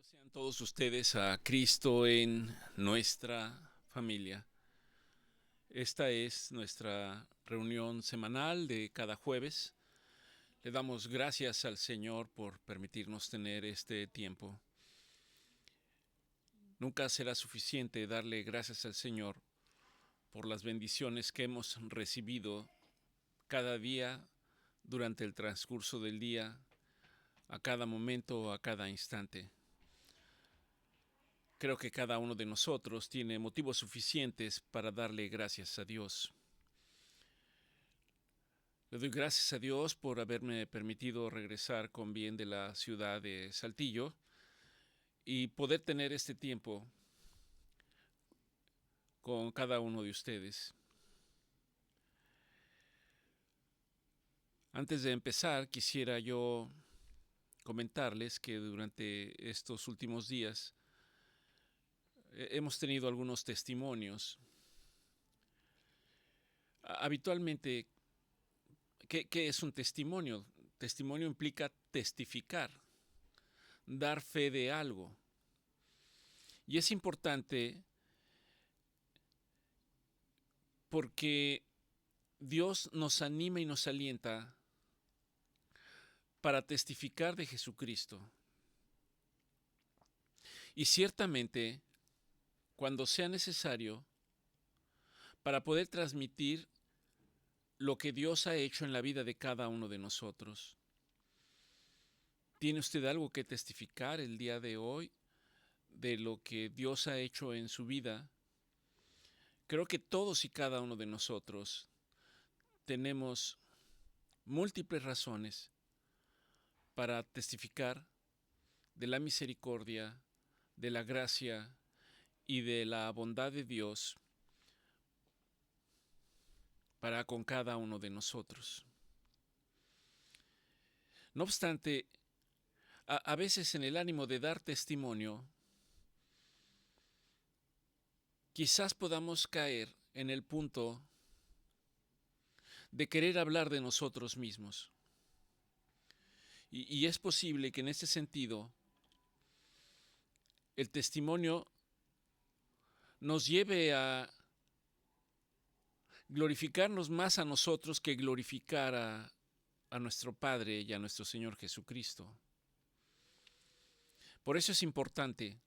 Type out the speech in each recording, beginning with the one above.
Sean todos ustedes a Cristo en nuestra familia. Esta es nuestra reunión semanal de cada jueves. Le damos gracias al Señor por permitirnos tener este tiempo. Nunca será suficiente darle gracias al Señor por las bendiciones que hemos recibido cada día durante el transcurso del día, a cada momento, a cada instante. Creo que cada uno de nosotros tiene motivos suficientes para darle gracias a Dios. Le doy gracias a Dios por haberme permitido regresar con bien de la ciudad de Saltillo y poder tener este tiempo con cada uno de ustedes. Antes de empezar, quisiera yo comentarles que durante estos últimos días hemos tenido algunos testimonios. Habitualmente, ¿qué es un testimonio? Testimonio implica testificar, dar fe de algo. Y es importante porque Dios nos anima y nos alienta para testificar de Jesucristo. Y ciertamente, cuando sea necesario, para poder transmitir lo que Dios ha hecho en la vida de cada uno de nosotros. ¿Tiene usted algo que testificar el día de hoy de lo que Dios ha hecho en su vida? Creo que todos y cada uno de nosotros tenemos múltiples razones para testificar de la misericordia, de la gracia y de la bondad de Dios para con cada uno de nosotros. No obstante, a veces en el ánimo de dar testimonio, quizás podamos caer en el punto de querer hablar de nosotros mismos. Y es posible que en ese sentido el testimonio nos lleve a glorificarnos más a nosotros que glorificar a nuestro Padre y a nuestro Señor Jesucristo. Por eso es importante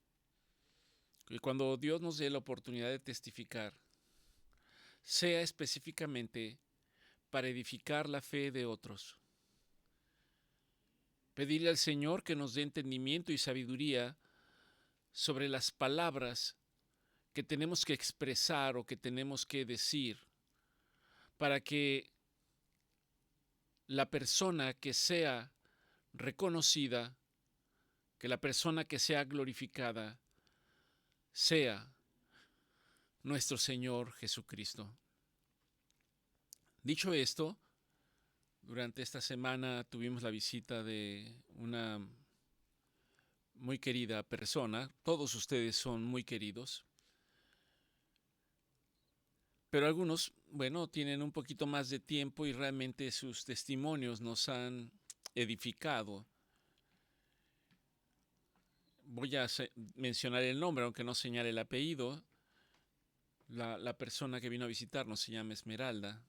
que cuando Dios nos dé la oportunidad de testificar, sea específicamente para edificar la fe de otros. Pedirle al Señor que nos dé entendimiento y sabiduría sobre las palabras que tenemos que expresar o que tenemos que decir para que la persona que sea reconocida, que la persona que sea glorificada, sea nuestro Señor Jesucristo. Dicho esto, durante esta semana tuvimos la visita de una muy querida persona. Todos ustedes son muy queridos. Pero algunos, bueno, tienen un poquito más de tiempo y realmente sus testimonios nos han edificado. Voy a mencionar el nombre, aunque no señale el apellido. La persona que vino a visitarnos se llama Esmeralda.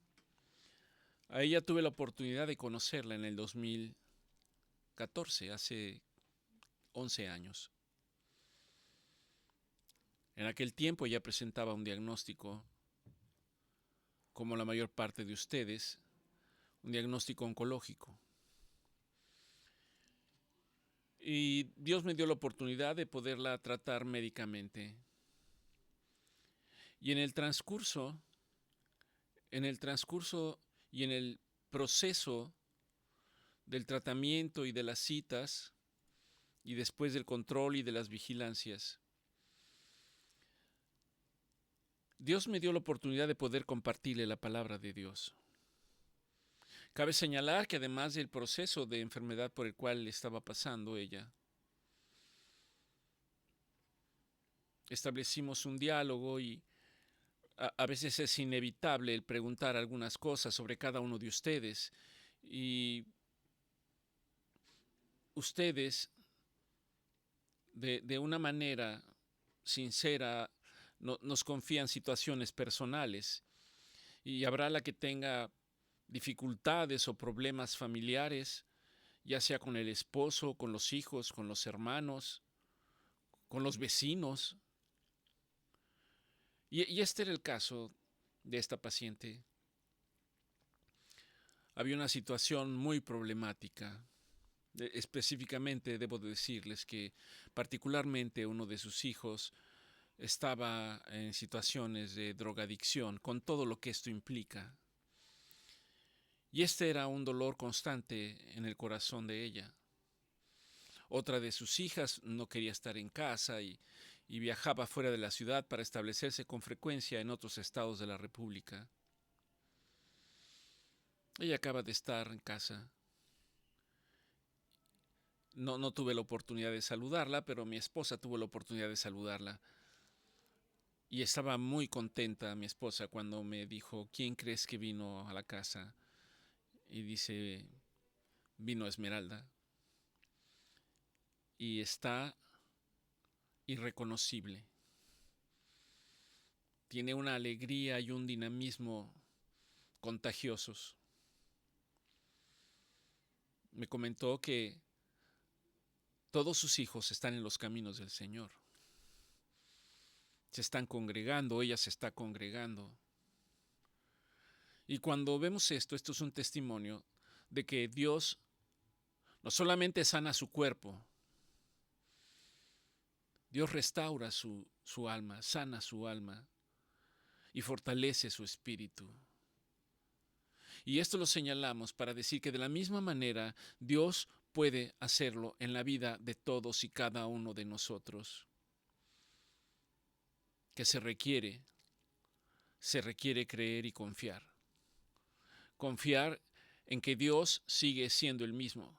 A ella tuve la oportunidad de conocerla en el 2014, hace 11 años. En aquel tiempo ella presentaba un diagnóstico, como la mayor parte de ustedes, un diagnóstico oncológico. Y Dios me dio la oportunidad de poderla tratar médicamente. Y en el transcurso y en el proceso del tratamiento y de las citas, y después del control y de las vigilancias, Dios me dio la oportunidad de poder compartirle la palabra de Dios. Cabe señalar que además del proceso de enfermedad por el cual estaba pasando ella, establecimos un diálogo y a veces es inevitable el preguntar algunas cosas sobre cada uno de ustedes. Y ustedes de una manera sincera nos confían situaciones personales, y habrá la que tenga dificultades o problemas familiares, ya sea con el esposo, con los hijos, con los hermanos, con los vecinos. Y este era el caso de esta paciente. Había una situación muy problemática. Específicamente debo decirles que particularmente uno de sus hijos estaba en situaciones de drogadicción, con todo lo que esto implica. Y este era un dolor constante en el corazón de ella. Otra de sus hijas no quería estar en casa y viajaba fuera de la ciudad para establecerse con frecuencia en otros estados de la República. Ella acaba de estar en casa. No tuve la oportunidad de saludarla, pero mi esposa tuvo la oportunidad de saludarla. Y estaba muy contenta mi esposa cuando me dijo, ¿quién crees que vino a la casa? Y dice, vino Esmeralda. Y está irreconocible. Tiene una alegría y un dinamismo contagiosos. Me comentó que todos sus hijos están en los caminos del Señor. Se están congregando, ella se está congregando. Y cuando vemos esto es un testimonio de que Dios no solamente sana su cuerpo, Dios restaura su alma, sana su alma y fortalece su espíritu. Y esto lo señalamos para decir que de la misma manera Dios puede hacerlo en la vida de todos y cada uno de nosotros. Que se requiere creer y confiar. Confiar en que Dios sigue siendo el mismo.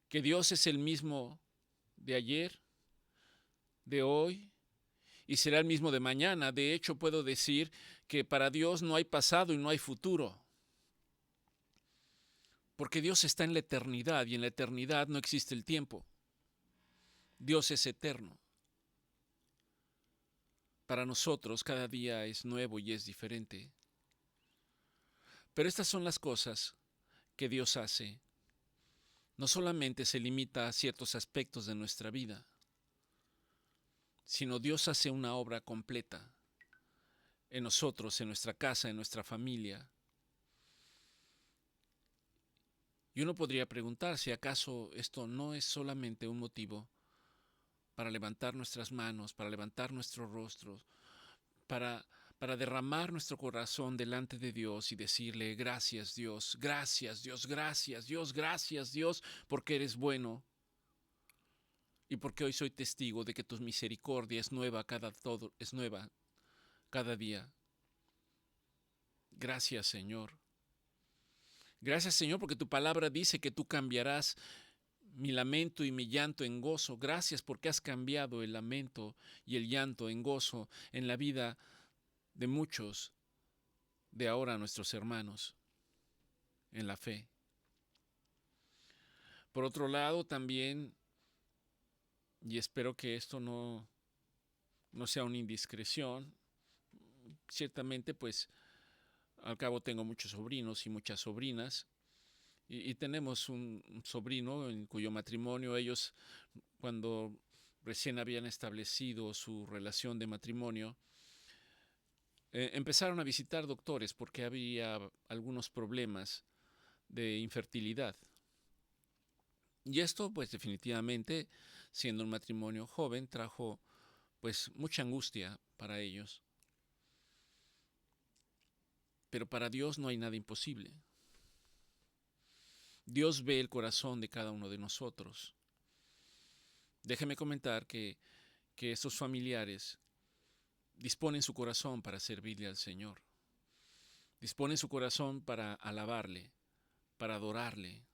Que Dios es el mismo de ayer, de hoy y será el mismo de mañana. De hecho, puedo decir que para Dios no hay pasado y no hay futuro. Porque Dios está en la eternidad y en la eternidad no existe el tiempo. Dios es eterno. Para nosotros cada día es nuevo y es diferente. Pero estas son las cosas que Dios hace. No solamente se limita a ciertos aspectos de nuestra vida, sino Dios hace una obra completa en nosotros, en nuestra casa, en nuestra familia. Y uno podría preguntar si acaso esto no es solamente un motivo para levantar nuestras manos, para levantar nuestros rostros, para derramar nuestro corazón delante de Dios y decirle gracias Dios, gracias Dios, gracias Dios, gracias Dios, porque eres bueno y porque hoy soy testigo de que tu misericordia es nueva es nueva cada día. Gracias Señor. Gracias Señor porque tu palabra dice que tú cambiarás mi lamento y mi llanto en gozo. Gracias porque has cambiado el lamento y el llanto en gozo en la vida de muchos de ahora nuestros hermanos en la fe. Por otro lado, también, y espero que esto no sea una indiscreción, ciertamente pues al cabo tengo muchos sobrinos y muchas sobrinas, y tenemos un sobrino en cuyo matrimonio ellos, cuando recién habían establecido su relación de matrimonio, empezaron a visitar doctores porque había algunos problemas de infertilidad. Y esto, pues definitivamente, siendo un matrimonio joven, trajo pues mucha angustia para ellos. Pero para Dios no hay nada imposible. Dios ve el corazón de cada uno de nosotros. Déjeme comentar que estos familiares disponen su corazón para servirle al Señor. Disponen su corazón para alabarle, para adorarle.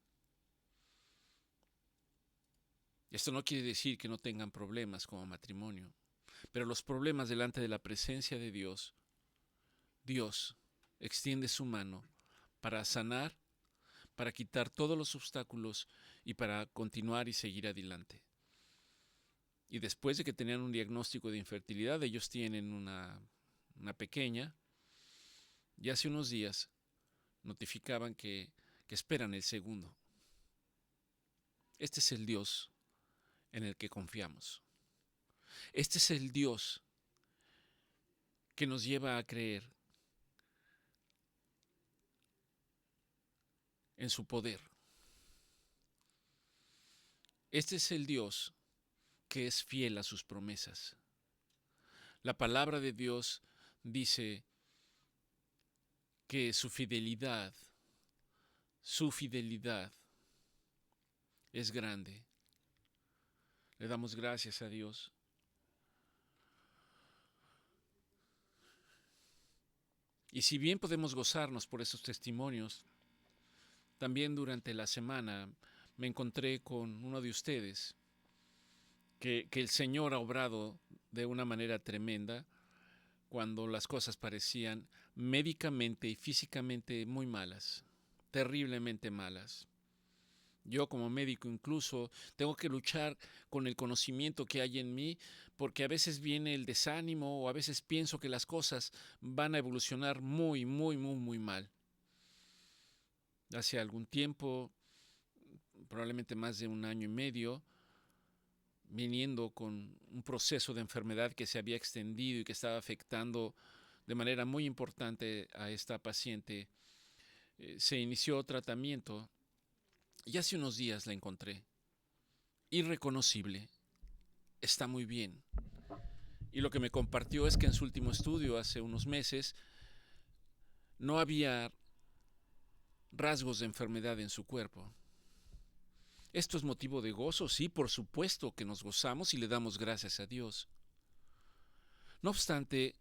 Esto no quiere decir que no tengan problemas como matrimonio, pero los problemas delante de la presencia de Dios, Dios extiende su mano para sanar, para quitar todos los obstáculos y para continuar y seguir adelante. Y después de que tenían un diagnóstico de infertilidad, ellos tienen una pequeña, y hace unos días notificaban que esperan el segundo. Este es el Dios en el que confiamos. Este es el Dios que nos lleva a creer en su poder. Este es el Dios que es fiel a sus promesas. La palabra de Dios dice que su fidelidad es grande. Le damos gracias a Dios. Y si bien podemos gozarnos por esos testimonios, también durante la semana me encontré con uno de ustedes que el Señor ha obrado de una manera tremenda cuando las cosas parecían médicamente y físicamente muy malas, terriblemente malas. Yo como médico incluso tengo que luchar con el conocimiento que hay en mí, porque a veces viene el desánimo o a veces pienso que las cosas van a evolucionar muy mal. Hace algún tiempo, probablemente más de 1 año y medio, viniendo con un proceso de enfermedad que se había extendido y que estaba afectando de manera muy importante a esta paciente, se inició tratamiento y hace unos días la encontré irreconocible, está muy bien. Y lo que me compartió es que en su último estudio, hace unos meses, no había rasgos de enfermedad en su cuerpo. ¿Esto es motivo de gozo? Sí, por supuesto que nos gozamos y le damos gracias a Dios. No obstante,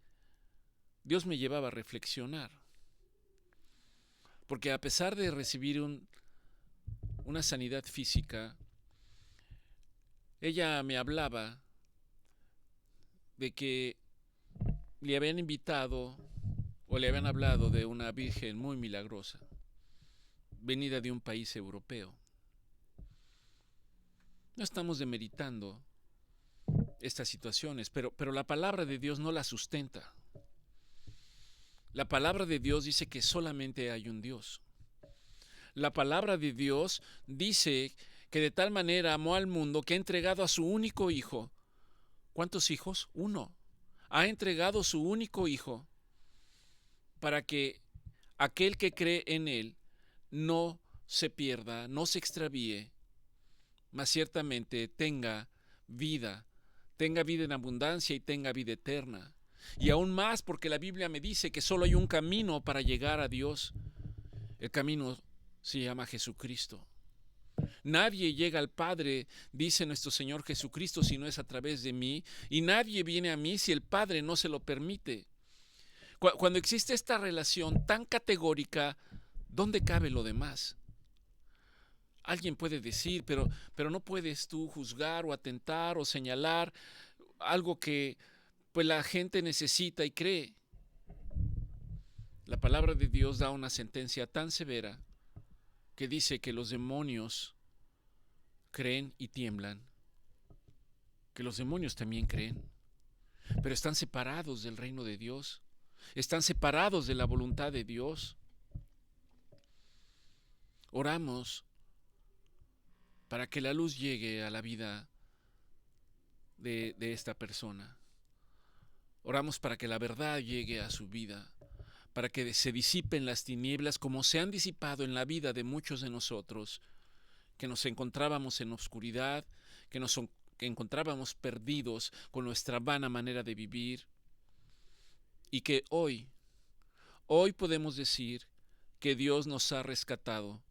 Dios me llevaba a reflexionar, porque a pesar de recibir una sanidad física, ella me hablaba de que le habían invitado o le habían hablado de una virgen muy milagrosa, venida de un país europeo. No estamos demeritando estas situaciones, pero la palabra de Dios no la sustenta. La palabra de Dios dice que solamente hay un Dios. La palabra de Dios dice que de tal manera amó al mundo que ha entregado a su único hijo. ¿Cuántos hijos? Uno. Ha entregado su único hijo para que aquel que cree en él no se pierda, no se extravíe, mas ciertamente tenga vida en abundancia y tenga vida eterna. Y aún más porque la Biblia me dice que solo hay un camino para llegar a Dios. El camino se llama Jesucristo. Nadie llega al Padre, dice nuestro Señor Jesucristo, si no es a través de mí, y nadie viene a mí si el Padre no se lo permite. Cuando existe esta relación tan categórica, ¿dónde cabe lo demás? Alguien puede decir, pero no puedes tú juzgar o atentar o señalar algo que pues la gente necesita y cree. La palabra de Dios da una sentencia tan severa que dice que los demonios creen y tiemblan, que los demonios también creen, pero están separados del reino de Dios, están separados de la voluntad de Dios. Oramos para que la luz llegue a la vida de esta persona. Oramos para que la verdad llegue a su vida, para que se disipen las tinieblas como se han disipado en la vida de muchos de nosotros, que nos encontrábamos en oscuridad, que encontrábamos perdidos con nuestra vana manera de vivir, y que hoy podemos decir que Dios nos ha rescatado.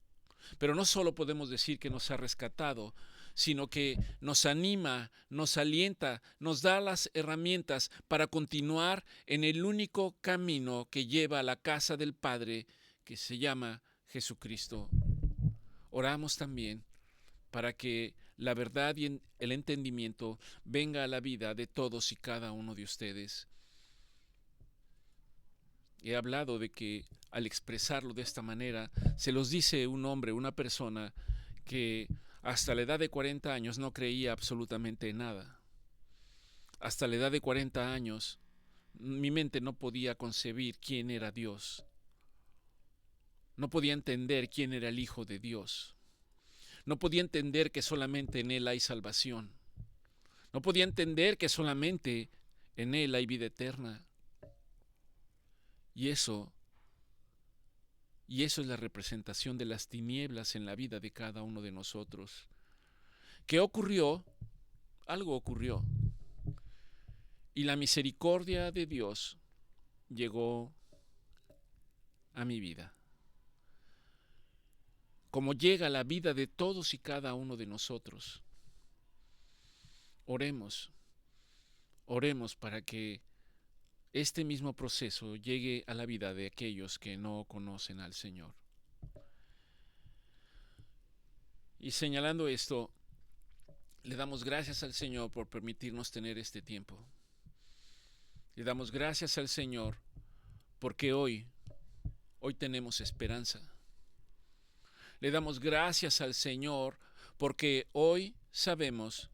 Pero no solo podemos decir que nos ha rescatado, sino que nos anima, nos alienta, nos da las herramientas para continuar en el único camino que lleva a la casa del Padre, que se llama Jesucristo. Oramos también para que la verdad y el entendimiento venga a la vida de todos y cada uno de ustedes. He hablado de que al expresarlo de esta manera, se los dice un hombre, una persona que hasta la edad de 40 años no creía absolutamente en nada. hasta la edad de 40 años, mi mente no podía concebir quién era Dios. No podía entender quién era el Hijo de Dios. No podía entender que solamente en Él hay salvación. No podía entender que solamente en Él hay vida eterna. Y eso es la representación de las tinieblas en la vida de cada uno de nosotros. ¿Qué ocurrió? Algo ocurrió. Y la misericordia de Dios llegó a mi vida. Como llega a la vida de todos y cada uno de nosotros. Oremos para que este mismo proceso llegue a la vida de aquellos que no conocen al Señor. Y señalando esto, le damos gracias al Señor por permitirnos tener este tiempo. Le damos gracias al Señor porque hoy tenemos esperanza. Le damos gracias al Señor porque hoy sabemos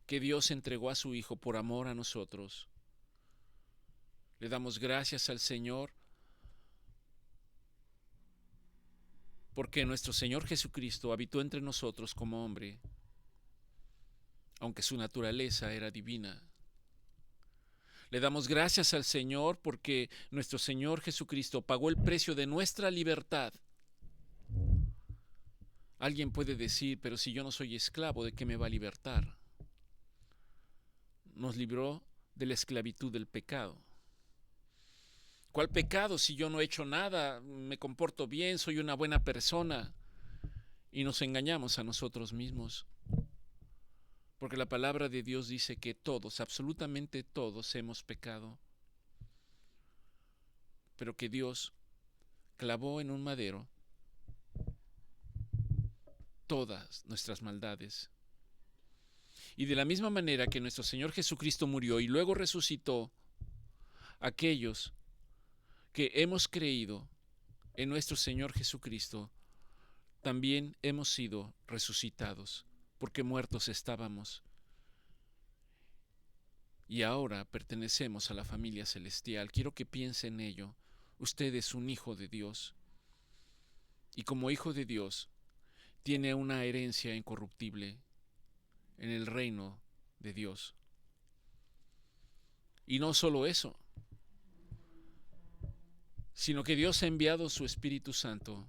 que Dios entregó a su Hijo por amor a nosotros. Le damos gracias al Señor porque nuestro Señor Jesucristo habitó entre nosotros como hombre, aunque su naturaleza era divina. Le damos gracias al Señor porque nuestro Señor Jesucristo pagó el precio de nuestra libertad. Alguien puede decir, pero si yo no soy esclavo, ¿de qué me va a libertar? Nos libró de la esclavitud del pecado. ¿Cuál pecado si yo no he hecho nada? Me comporto bien, soy una buena persona. Y nos engañamos a nosotros mismos. Porque la palabra de Dios dice que todos, absolutamente todos, hemos pecado. Pero que Dios clavó en un madero todas nuestras maldades. Y de la misma manera que nuestro Señor Jesucristo murió y luego resucitó, aquellos que hemos creído en nuestro Señor Jesucristo, también hemos sido resucitados, porque muertos estábamos. Y ahora pertenecemos a la familia celestial. Quiero que piense en ello. Usted es un hijo de Dios. Y como hijo de Dios, tiene una herencia incorruptible en el reino de Dios. Y no solo eso, sino que Dios ha enviado su Espíritu Santo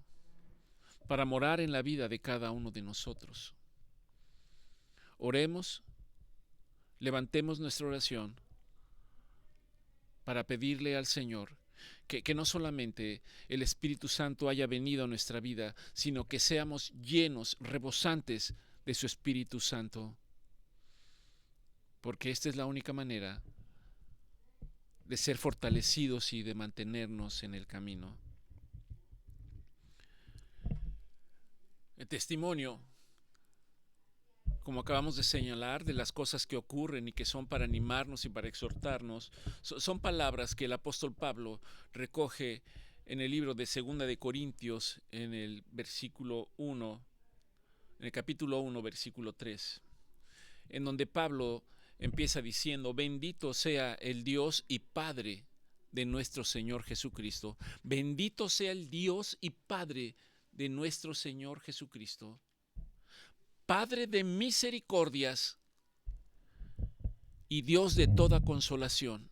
para morar en la vida de cada uno de nosotros. Oremos, levantemos nuestra oración para pedirle al Señor que no solamente el Espíritu Santo haya venido a nuestra vida, sino que seamos llenos, rebosantes de su Espíritu Santo. Porque esta es la única manera de ser fortalecidos y de mantenernos en el camino. El testimonio, como acabamos de señalar, de las cosas que ocurren y que son para animarnos y para exhortarnos, son palabras que el apóstol Pablo recoge en el libro de 2 de Corintios, en el versículo 1, en el capítulo 1, versículo 3, en donde Pablo empieza diciendo: bendito sea el Dios y Padre de nuestro Señor Jesucristo. Bendito sea el Dios y Padre de nuestro Señor Jesucristo, Padre de misericordias y Dios de toda consolación.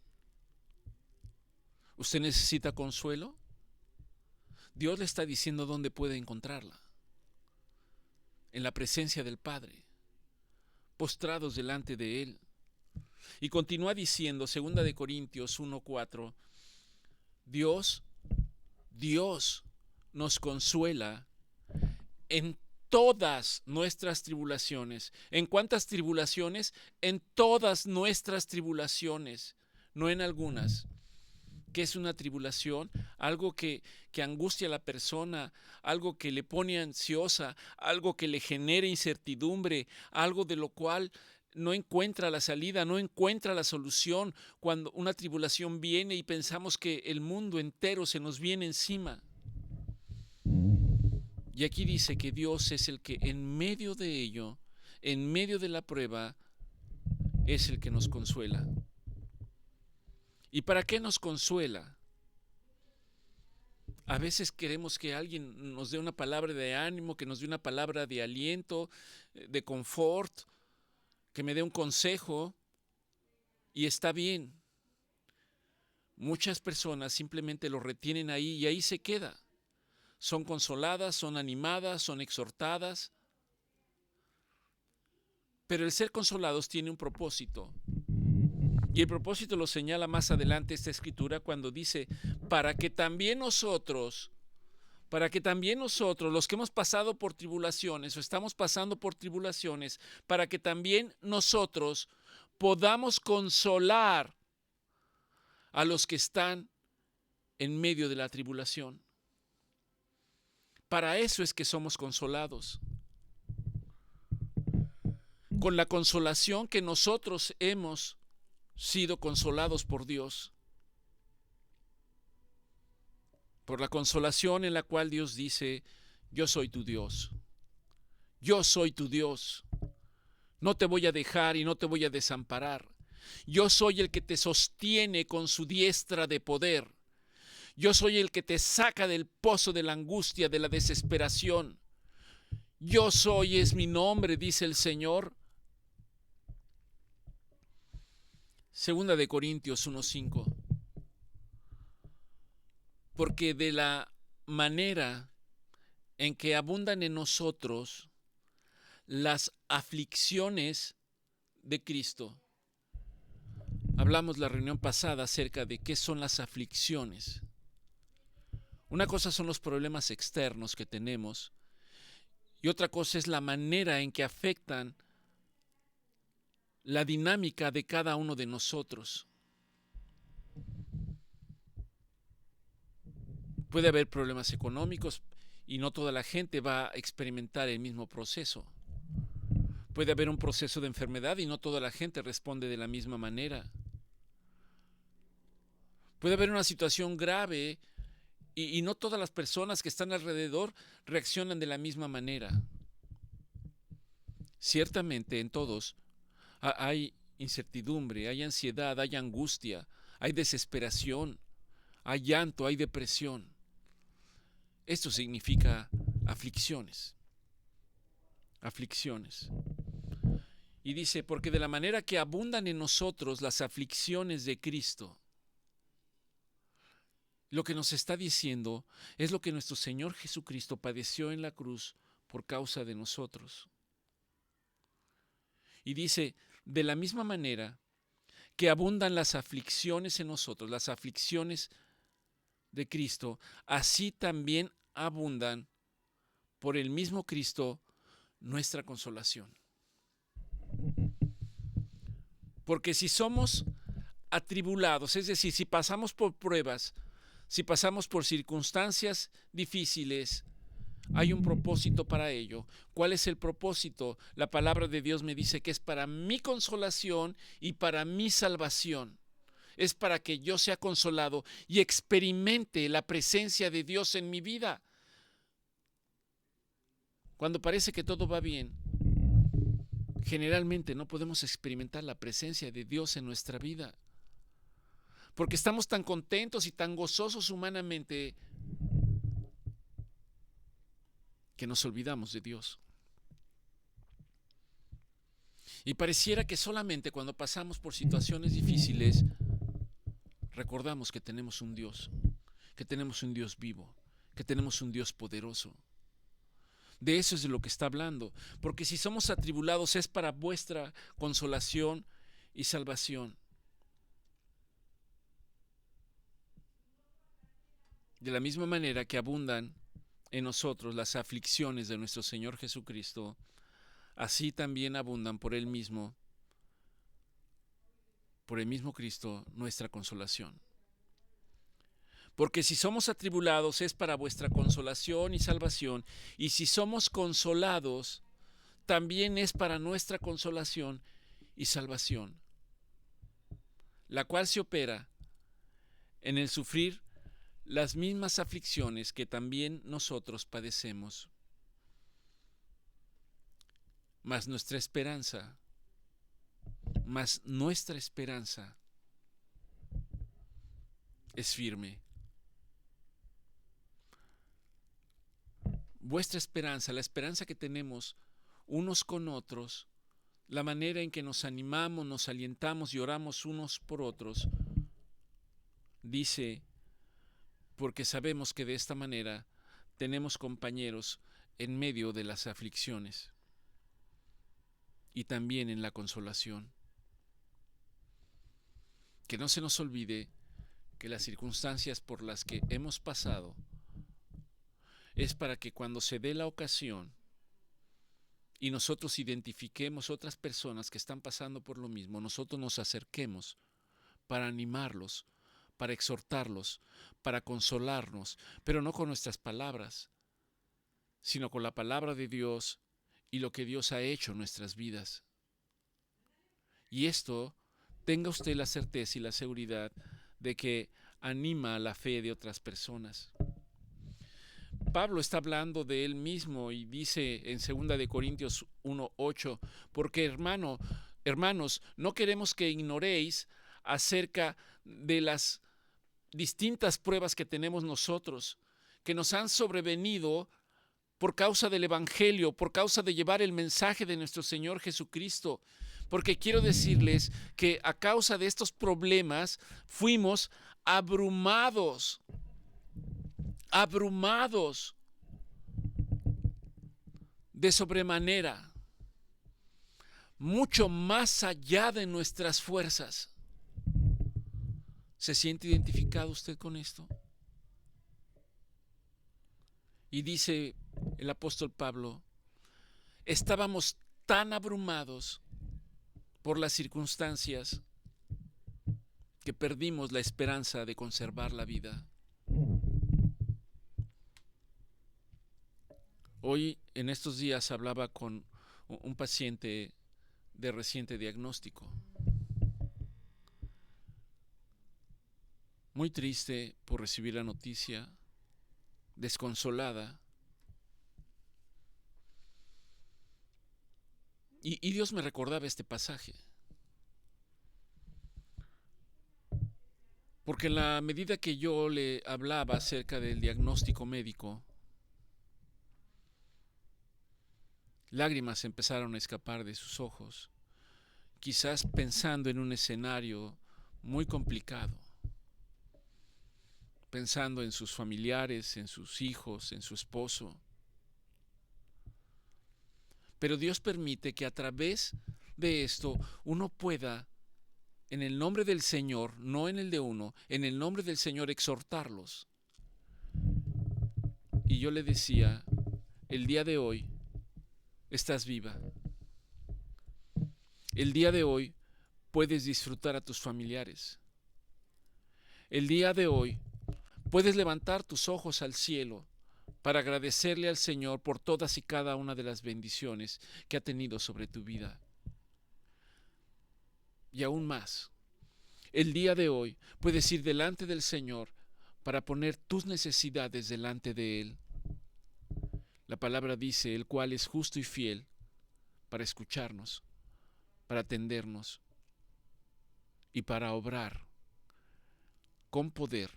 ¿Usted necesita consuelo? Dios le está diciendo dónde puede encontrarla. En la presencia del Padre, postrados delante de Él. Y continúa diciendo, 2 de Corintios 1:4, Dios nos consuela en todas nuestras tribulaciones. ¿En cuántas tribulaciones? En todas nuestras tribulaciones, no en algunas. ¿Qué es una tribulación? Algo que angustia a la persona, algo que le pone ansiosa, algo que le genera incertidumbre, algo de lo cual no encuentra la salida, no encuentra la solución. Cuando una tribulación viene y pensamos que el mundo entero se nos viene encima. Y aquí dice que Dios es el que en medio de ello, en medio de la prueba, es el que nos consuela. ¿Y para qué nos consuela? A veces queremos que alguien nos dé una palabra de ánimo, que nos dé una palabra de aliento, de confort, que me dé un consejo, y está bien. Muchas personas simplemente lo retienen ahí y ahí se queda. Son consoladas, son animadas, son exhortadas. Pero el ser consolados tiene un propósito. Y el propósito lo señala más adelante esta escritura cuando dice, para que también nosotros, los que hemos pasado por tribulaciones o estamos pasando por tribulaciones, para que también nosotros podamos consolar a los que están en medio de la tribulación. Para eso es que somos consolados. Con la consolación que nosotros hemos sido consolados por Dios. Por la consolación en la cual Dios dice, yo soy tu Dios. Yo soy tu Dios. No te voy a dejar y no te voy a desamparar. Yo soy el que te sostiene con su diestra de poder. Yo soy el que te saca del pozo de la angustia, de la desesperación. Yo soy, es mi nombre, dice el Señor. Segunda de Corintios 1:5. Porque de la manera en que abundan en nosotros las aflicciones de Cristo. Hablamos la reunión pasada acerca de qué son las aflicciones. Una cosa son los problemas externos que tenemos y otra cosa es la manera en que afectan la dinámica de cada uno de nosotros. Puede haber problemas económicos y no toda la gente va a experimentar el mismo proceso. Puede haber un proceso de enfermedad y no toda la gente responde de la misma manera. Puede haber una situación grave y no todas las personas que están alrededor reaccionan de la misma manera. Ciertamente en todos hay incertidumbre, hay ansiedad, hay angustia, hay desesperación, hay llanto, hay depresión. Esto significa aflicciones. Aflicciones. Y dice, porque de la manera que abundan en nosotros las aflicciones de Cristo, lo que nos está diciendo es lo que nuestro Señor Jesucristo padeció en la cruz por causa de nosotros. Y dice, de la misma manera que abundan las aflicciones en nosotros, las aflicciones de Cristo, así también abundan por el mismo Cristo nuestra consolación. Porque si somos atribulados, es decir, si pasamos por pruebas, si pasamos por circunstancias difíciles, hay un propósito para ello. ¿Cuál es el propósito? La palabra de Dios me dice que es para mi consolación y para mi salvación. Es para que yo sea consolado y experimente la presencia de Dios en mi vida. Cuando parece que todo va bien, generalmente no podemos experimentar la presencia de Dios en nuestra vida. Porque estamos tan contentos y tan gozosos humanamente que nos olvidamos de Dios. Y pareciera que solamente cuando pasamos por situaciones difíciles recordamos que tenemos un Dios vivo, que tenemos un Dios poderoso. De eso es de lo que está hablando, porque si somos atribulados es para vuestra consolación y salvación. De la misma manera que abundan en nosotros las aflicciones de nuestro Señor Jesucristo, así también abundan por Él mismo, por el mismo Cristo, nuestra consolación. Porque si somos atribulados es para vuestra consolación y salvación, y si somos consolados, también es para nuestra consolación y salvación, la cual se opera en el sufrir las mismas aflicciones que también nosotros padecemos. Mas nuestra esperanza mas nuestra esperanza es firme. Vuestra esperanza, la esperanza que tenemos unos con otros, la manera en que nos animamos, nos alientamos y oramos unos por otros, dice, porque sabemos que de esta manera tenemos compañeros en medio de las aflicciones y también en la consolación. Que no se nos olvide que las circunstancias por las que hemos pasado es para que cuando se dé la ocasión y nosotros identifiquemos otras personas que están pasando por lo mismo, nosotros nos acerquemos para animarlos, para exhortarlos, para consolarnos, pero no con nuestras palabras, sino con la palabra de Dios y lo que Dios ha hecho en nuestras vidas. Y esto, tenga usted la certeza y la seguridad de que anima a la fe de otras personas. Pablo está hablando de él mismo y dice en 2 de Corintios 1:8, porque hermanos, no queremos que ignoréis acerca de las distintas pruebas que tenemos nosotros, que nos han sobrevenido por causa del Evangelio, por causa de llevar el mensaje de nuestro Señor Jesucristo. Porque quiero decirles que a causa de estos problemas fuimos abrumados de sobremanera, mucho más allá de nuestras fuerzas. ¿Se siente identificado usted con esto? Y dice el apóstol Pablo, estábamos tan abrumados por las circunstancias que perdimos la esperanza de conservar la vida. Hoy, en estos días, hablaba con un paciente de reciente diagnóstico, muy triste por recibir la noticia, desconsolada. Y Dios me recordaba este pasaje. Porque en la medida que yo le hablaba acerca del diagnóstico médico, lágrimas empezaron a escapar de sus ojos, quizás pensando en un escenario muy complicado, pensando en sus familiares, en sus hijos, en su esposo. Pero Dios permite que a través de esto uno pueda, en el nombre del Señor, no en el de uno, en el nombre del Señor exhortarlos. Y yo le decía, el día de hoy estás viva. El día de hoy puedes disfrutar a tus familiares. El día de hoy puedes levantar tus ojos al cielo para agradecerle al Señor por todas y cada una de las bendiciones que ha tenido sobre tu vida. Y aún más, el día de hoy puedes ir delante del Señor para poner tus necesidades delante de Él. La palabra dice, el cual es justo y fiel para escucharnos, para atendernos y para obrar con poder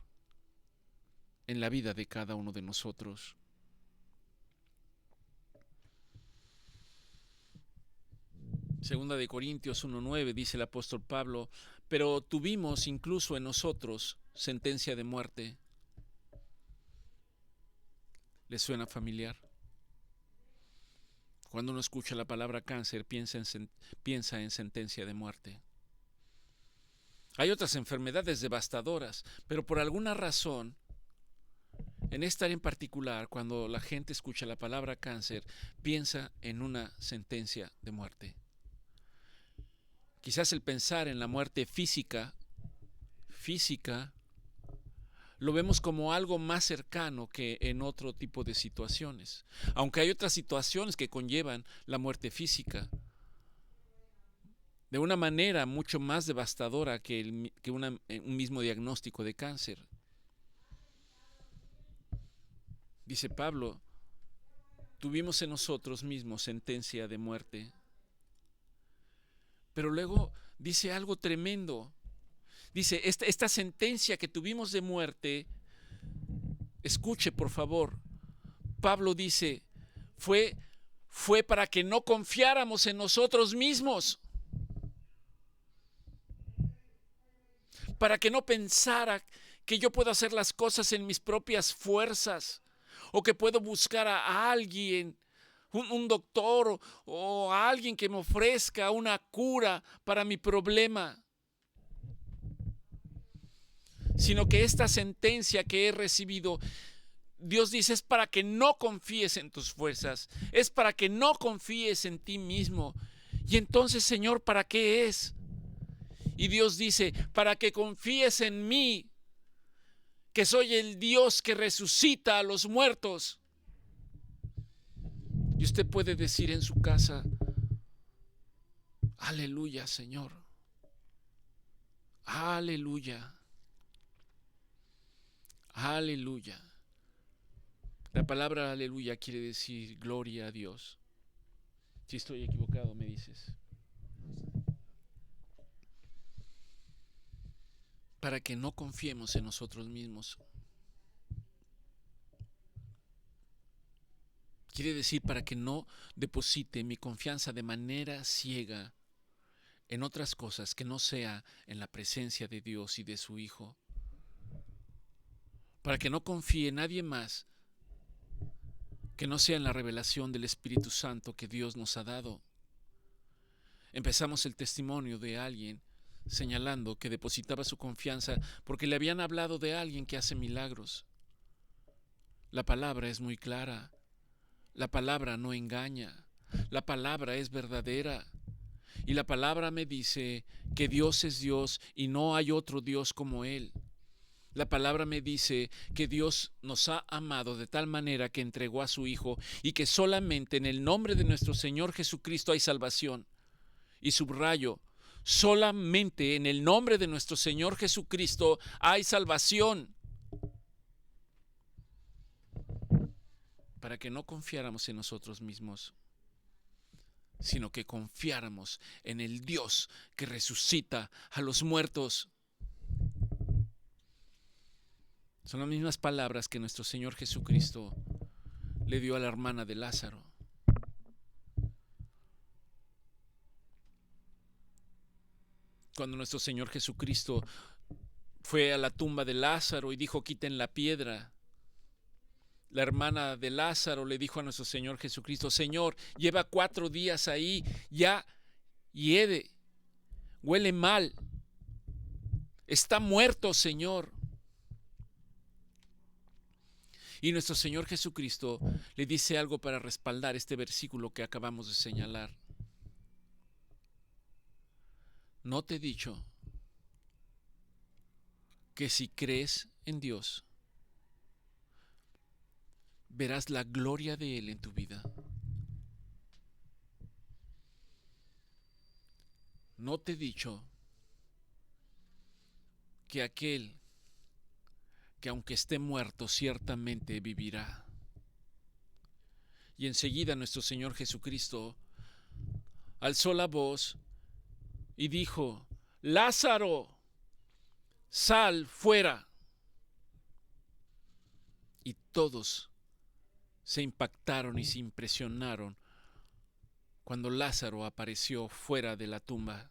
en la vida de cada uno de nosotros. Segunda de Corintios 1:9 dice el apóstol Pablo, pero tuvimos incluso en nosotros sentencia de muerte. ¿Les suena familiar? Cuando uno escucha la palabra cáncer, piensa en sentencia de muerte. Hay otras enfermedades devastadoras, pero por alguna razón, en esta área en particular, cuando la gente escucha la palabra cáncer, piensa en una sentencia de muerte. Quizás el pensar en la muerte física, lo vemos como algo más cercano que en otro tipo de situaciones. Aunque hay otras situaciones que conllevan la muerte física de una manera mucho más devastadora que un mismo diagnóstico de cáncer. Dice Pablo, tuvimos en nosotros mismos sentencia de muerte. Pero luego dice algo tremendo. Dice, esta sentencia que tuvimos de muerte, escuche por favor, Pablo dice, fue para que no confiáramos en nosotros mismos, para que no pensara que yo puedo hacer las cosas en mis propias fuerzas, o que puedo buscar a alguien, un doctor o a alguien que me ofrezca una cura para mi problema, sino que esta sentencia que he recibido, Dios dice, es para que no confíes en tus fuerzas, es para que no confíes en ti mismo. Y entonces, Señor, ¿para qué es? Y Dios dice, para que confíes en mí, que soy el Dios que resucita a los muertos. Y usted puede decir en su casa, aleluya, Señor, aleluya, aleluya. La palabra aleluya quiere decir gloria a Dios. Si estoy equivocado, me dices. Para que no confiemos en nosotros mismos. Quiere decir para que no deposite mi confianza de manera ciega en otras cosas que no sea en la presencia de Dios y de su Hijo. Para que no confíe en nadie más que no sea en la revelación del Espíritu Santo que Dios nos ha dado. Empezamos el testimonio de alguien señalando que depositaba su confianza porque le habían hablado de alguien que hace milagros. La palabra es muy clara. La palabra no engaña. La palabra es verdadera. Y la palabra me dice que Dios es Dios y no hay otro Dios como Él. La palabra me dice que Dios nos ha amado de tal manera que entregó a su Hijo y que solamente en el nombre de nuestro Señor Jesucristo hay salvación. Y subrayo, solamente en el nombre de nuestro Señor Jesucristo hay salvación. Para que no confiáramos en nosotros mismos, sino que confiáramos en el Dios que resucita a los muertos. Son las mismas palabras que nuestro Señor Jesucristo le dio a la hermana de Lázaro. Cuando nuestro Señor Jesucristo fue a la tumba de Lázaro y dijo, quiten la piedra, la hermana de Lázaro le dijo a nuestro Señor Jesucristo, Señor, lleva 4 días ahí, ya hiede, huele mal, está muerto, Señor. Y nuestro Señor Jesucristo le dice algo para respaldar este versículo que acabamos de señalar. ¿No te he dicho que si crees en Dios, verás la gloria de Él en tu vida? ¿No te he dicho que aquel que aunque esté muerto ciertamente vivirá? Y enseguida nuestro Señor Jesucristo alzó la voz y dijo, Lázaro, sal fuera. Y todos se impactaron y se impresionaron cuando Lázaro apareció fuera de la tumba.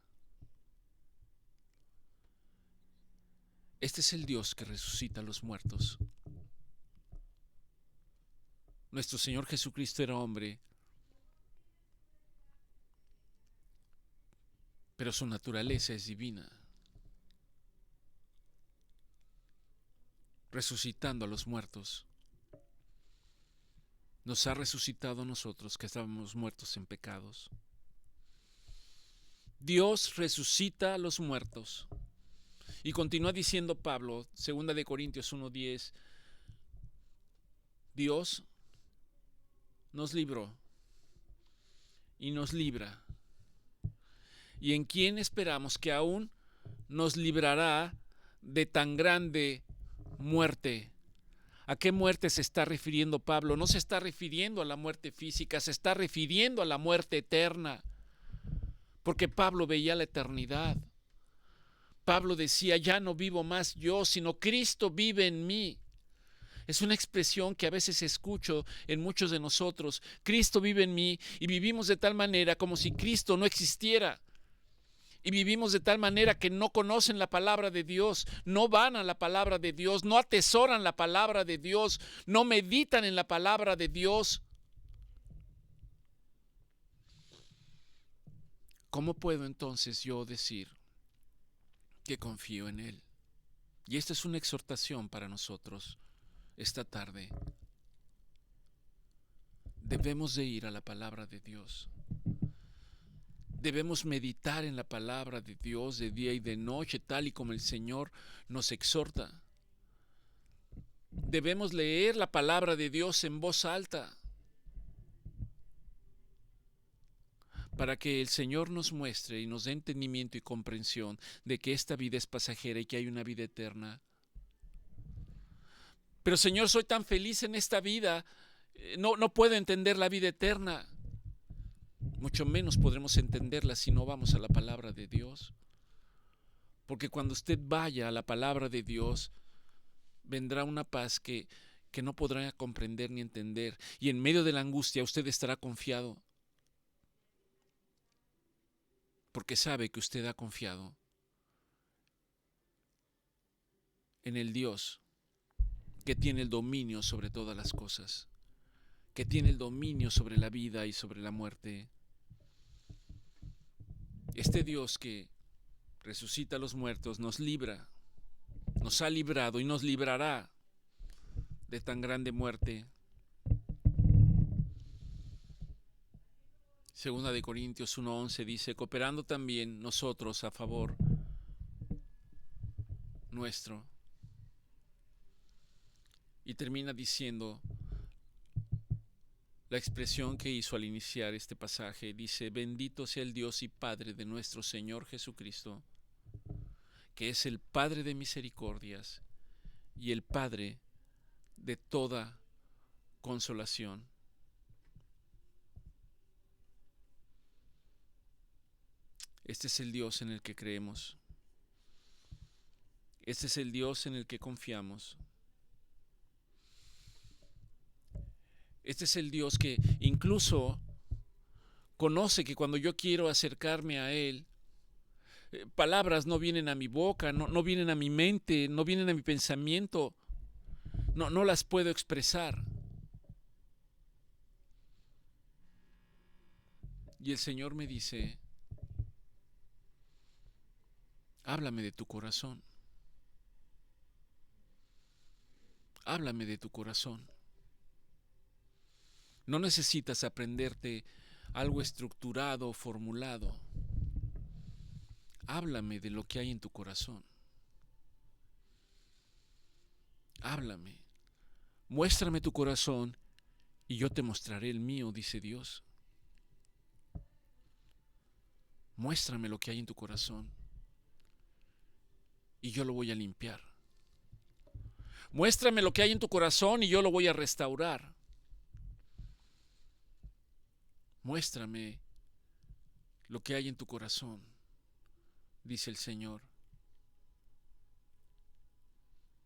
Este es el Dios que resucita a los muertos. Nuestro Señor Jesucristo era hombre, pero su naturaleza es divina, resucitando a los muertos. Nos ha resucitado a nosotros que estábamos muertos en pecados. Dios resucita a los muertos. Y continúa diciendo Pablo, 2 de Corintios 1:10, Dios nos libró y nos libra. ¿Y en quién esperamos que aún nos librará de tan grande muerte? ¿A qué muerte se está refiriendo Pablo? No se está refiriendo a la muerte física, se está refiriendo a la muerte eterna. porque Pablo veía la eternidad. Pablo decía, ya no vivo más yo, sino Cristo vive en mí. Es una expresión que a veces escucho en muchos de nosotros. Cristo vive en mí, y vivimos de tal manera como si Cristo no existiera. Y vivimos de tal manera que no conocen la palabra de Dios, no van a la palabra de Dios, no atesoran la palabra de Dios, no meditan en la palabra de Dios. ¿Cómo puedo entonces yo decir que confío en Él? Y esta es una exhortación para nosotros esta tarde. Debemos de ir a la palabra de Dios. Debemos meditar en la palabra de Dios de día y de noche, tal y como el Señor nos exhorta. Debemos leer la palabra de Dios en voz alta, para que el Señor nos muestre y nos dé entendimiento y comprensión de que esta vida es pasajera y que hay una vida eterna. Pero Señor, soy tan feliz en esta vida, no puedo entender la vida eterna. Mucho menos podremos entenderla si no vamos a la palabra de Dios. Porque cuando usted vaya a la palabra de Dios, vendrá una paz que no podrá comprender ni entender. Y en medio de la angustia usted estará confiado, porque sabe que usted ha confiado en el Dios que tiene el dominio sobre todas las cosas, que tiene el dominio sobre la vida y sobre la muerte. Este Dios que resucita a los muertos nos libra, nos ha librado y nos librará de tan grande muerte. Segunda de Corintios 1:11 dice, cooperando también nosotros a favor nuestro. Y termina diciendo la expresión que hizo al iniciar este pasaje. Dice, bendito sea el Dios y Padre de nuestro Señor Jesucristo, que es el Padre de misericordias y el Padre de toda consolación. Este es el Dios en el que creemos. Este es el Dios en el que confiamos. Este es el Dios que incluso conoce que cuando yo quiero acercarme a Él, palabras no vienen a mi boca, no vienen a mi mente, no vienen a mi pensamiento, no las puedo expresar. Y el Señor me dice, háblame de tu corazón. Háblame de tu corazón. No necesitas aprenderte algo estructurado o formulado. Háblame de lo que hay en tu corazón. Háblame. Muéstrame tu corazón y yo te mostraré el mío, dice Dios. Muéstrame lo que hay en tu corazón y yo lo voy a limpiar. Muéstrame lo que hay en tu corazón y yo lo voy a restaurar. Muéstrame lo que hay en tu corazón, dice el Señor,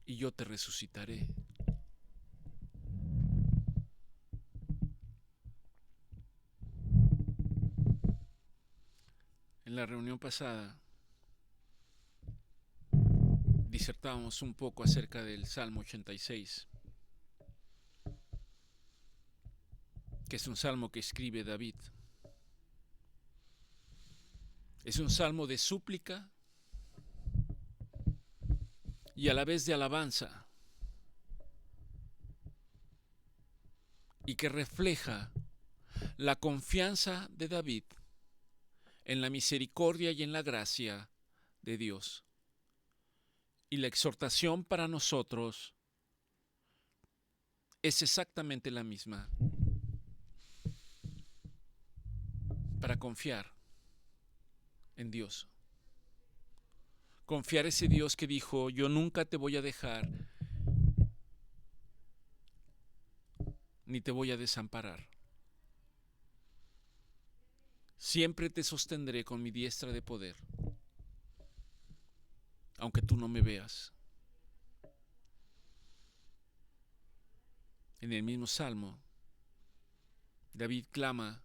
y yo te resucitaré. En la reunión pasada disertábamos un poco acerca del Salmo 86, que es un salmo que escribe David. Es un salmo de súplica y a la vez de alabanza, y que refleja la confianza de David en la misericordia y en la gracia de Dios. Y la exhortación para nosotros es exactamente la misma, para confiar en Dios. Confiar ese Dios que dijo, yo nunca te voy a dejar ni te voy a desamparar. Siempre te sostendré con mi diestra de poder, aunque tú no me veas. En el mismo salmo, David clama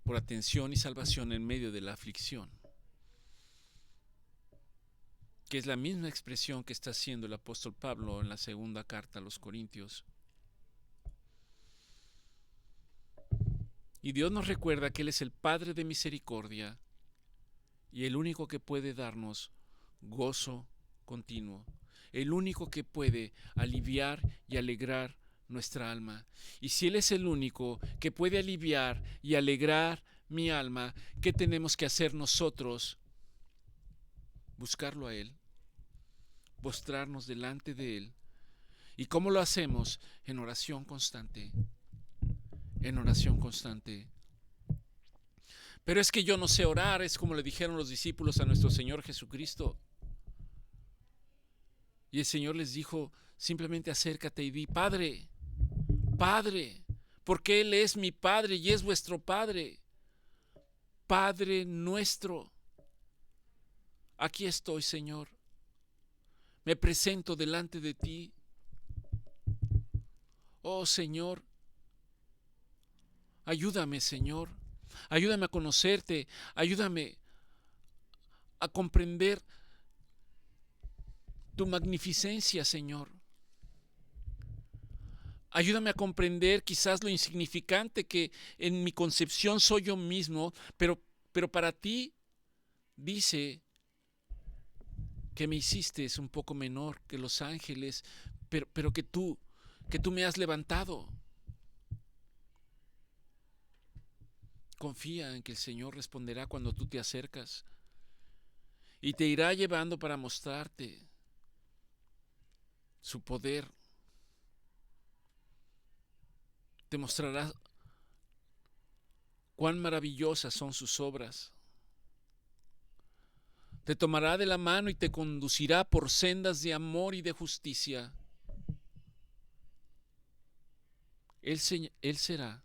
por atención y salvación en medio de la aflicción, que es la misma expresión que está haciendo el apóstol Pablo en la segunda carta a los Corintios. Y Dios nos recuerda que Él es el Padre de misericordia y el único que puede darnos gozo continuo, el único que puede aliviar y alegrar nuestra alma. Y si Él es el único que puede aliviar y alegrar mi alma, ¿qué tenemos que hacer nosotros? Buscarlo a Él, postrarnos delante de Él. ¿Y cómo lo hacemos? En oración constante, en oración constante. Pero es que yo no sé orar, es como le dijeron los discípulos a nuestro Señor Jesucristo. Y el Señor les dijo, simplemente acércate y di, Padre, Padre, porque Él es mi Padre y es vuestro Padre. Padre nuestro, aquí estoy, Señor. Me presento delante de ti. Oh, Señor, ayúdame, Señor. Ayúdame a conocerte. Ayúdame a comprender tu magnificencia, Señor. Ayúdame a comprender quizás lo insignificante que en mi concepción soy yo mismo, pero para ti dice que me hiciste es un poco menor que los ángeles, pero que tú me has levantado. Confía en que el Señor responderá cuando tú te acercas y te irá llevando para mostrarte su poder. Te mostrará cuán maravillosas son sus obras. Te tomará de la mano y te conducirá por sendas de amor y de justicia. Él será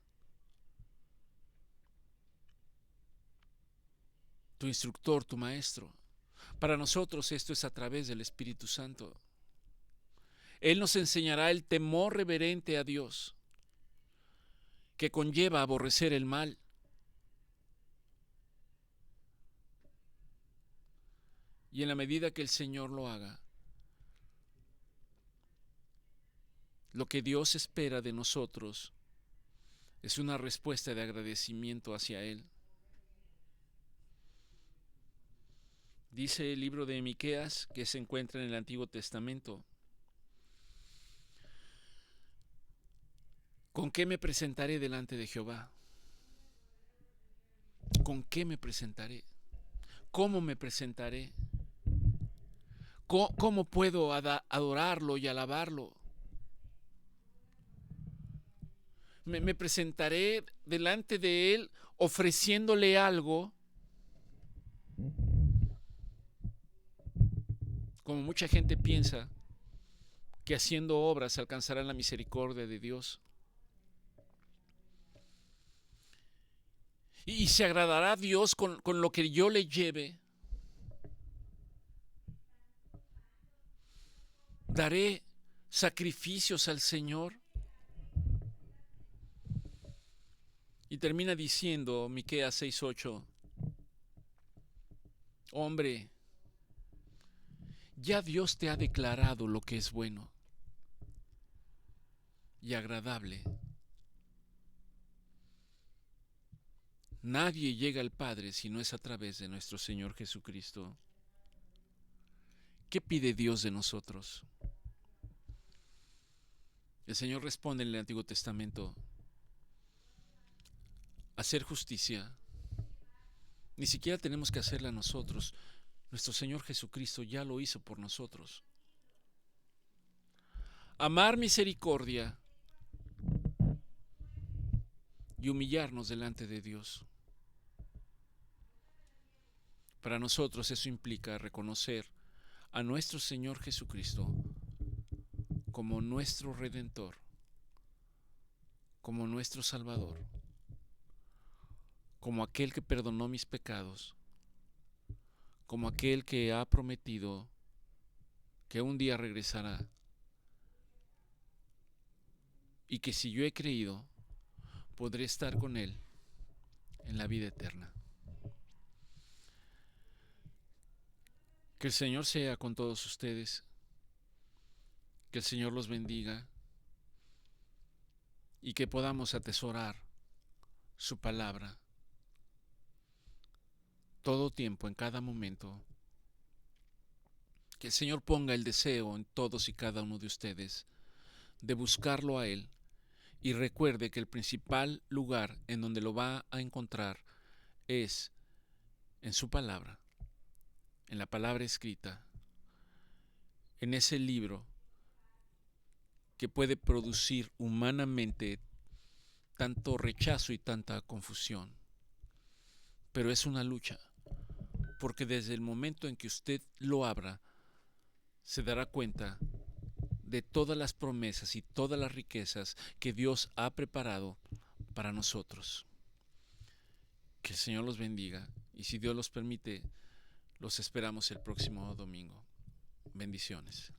tu instructor, tu maestro. Para nosotros esto es a través del Espíritu Santo. Él nos enseñará el temor reverente a Dios, que conlleva aborrecer el mal. Y en la medida que el Señor lo haga, lo que Dios espera de nosotros es una respuesta de agradecimiento hacia Él. Dice el libro de Miqueas, que se encuentra en el Antiguo Testamento: ¿con qué me presentaré delante de Jehová? ¿Con qué me presentaré? ¿Cómo me presentaré? ¿Cómo puedo adorarlo y alabarlo? Me presentaré delante de Él ofreciéndole algo, como mucha gente piensa que haciendo obras alcanzarán la misericordia de Dios. Y se agradará a Dios con lo que yo le lleve. Daré sacrificios al Señor. Y termina diciendo Miqueas 6:8: hombre, ya Dios te ha declarado lo que es bueno y agradable. Nadie llega al Padre si no es a través de nuestro Señor Jesucristo. ¿Qué pide Dios de nosotros? El Señor responde en el Antiguo Testamento: hacer justicia. Ni siquiera tenemos que hacerla nosotros. Nuestro Señor Jesucristo ya lo hizo por nosotros. Amar misericordia y humillarnos delante de Dios. Para nosotros eso implica reconocer a nuestro Señor Jesucristo como nuestro Redentor, como nuestro Salvador, como aquel que perdonó mis pecados, como aquel que ha prometido que un día regresará y que si yo he creído, podré estar con Él en la vida eterna. Que el Señor sea con todos ustedes, que el Señor los bendiga y que podamos atesorar su palabra todo tiempo, en cada momento. Que el Señor ponga el deseo en todos y cada uno de ustedes de buscarlo a Él, y recuerde que el principal lugar en donde lo va a encontrar es en su palabra, en la palabra escrita, en ese libro que puede producir humanamente tanto rechazo y tanta confusión. Pero es una lucha, porque desde el momento en que usted lo abra, se dará cuenta de todas las promesas y todas las riquezas que Dios ha preparado para nosotros. Que el Señor los bendiga, y si Dios los permite, los esperamos el próximo domingo. Bendiciones.